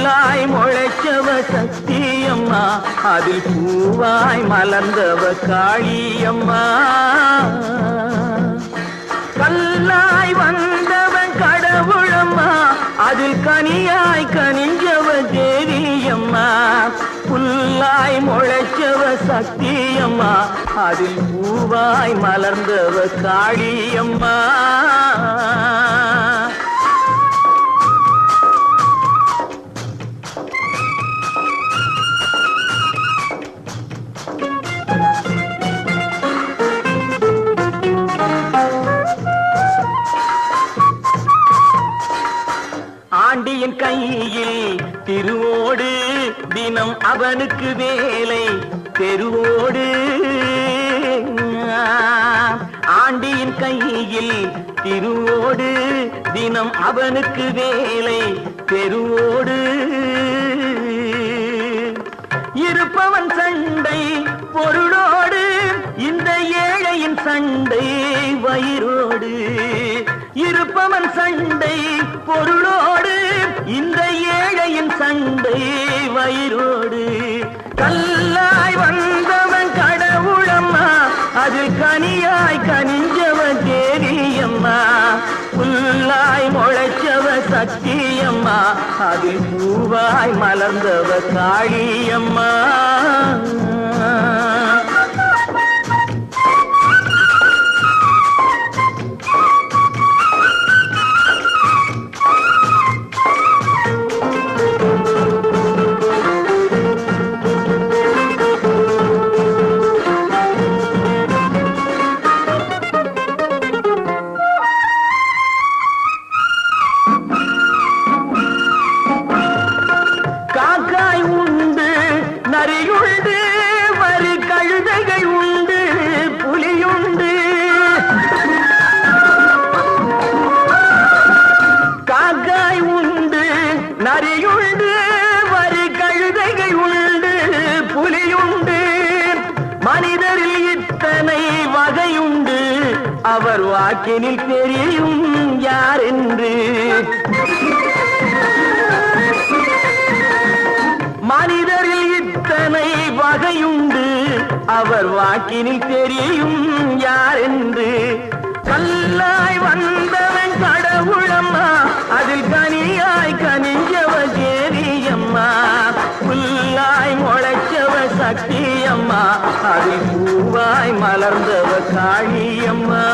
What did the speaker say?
புல்லாய் முளைச்சவ சக்தியம்மா, அதில் பூவாய் மலர்ந்தவ காளியம்மா. கல்லாய் வந்தவன் கடவுளம்மா, அதில் கனியாய் கனிஞ்சவ தேவியம்மா. புல்லாய் முளைச்சவ சக்தியம்மா, அதில் பூவாய் மலர்ந்தவ காளியம்மா. ஆண்டியின் கையில் திருவோடு, தினம் அவனுக்கு வேலை தெருவோடு. ஆண்டியின் கையில் திருவோடு, தினம் அவனுக்கு வேலை தெருவோடு. இருப்பவன் சண்டை பொருளோடு, இந்த ஏழையின் சண்டை வயிறோடு. இருப்பவன் சண்டை பொருளோடு, இந்த ஏழையின் சண்டை வயிறோடு. கல்லாய் வந்தவன் கடவுளம்மா, அதில் கனியாய் கனிஞ்சவ தேவியம்மா. புல்லாய் முளைச்சவ சக்தியம்மா, அதில் பூவாய் மலர்ந்தவ காளியம்மா. காக்காய் உண்டு, நரியுண்டு, வரி கழுதைகள் உண்டு, புலியுண்டு. காக்காய் உண்டு, நரியுண்டு, வரி கழுதைகள் உண்டு, புலியுண்டு. மனிதரில் இத்தனை வகையுண்டு, அவர் வாக்கினில் தெரியும் யார் என்று. மனிதரில் இத்தனை வகையுண்டு, அவர் வாக்கினில் தெரியும் யார் என்று. கல்லாய் வந்தவன் கடவுளம்மா, அதில் கனியாய் கனிஞ்சவ தேவியம்மா. புல்லாய் முளைச்சவ சக்தியம்மா, அதில் பூவாய் மலர்ந்தவ காளியம்மா.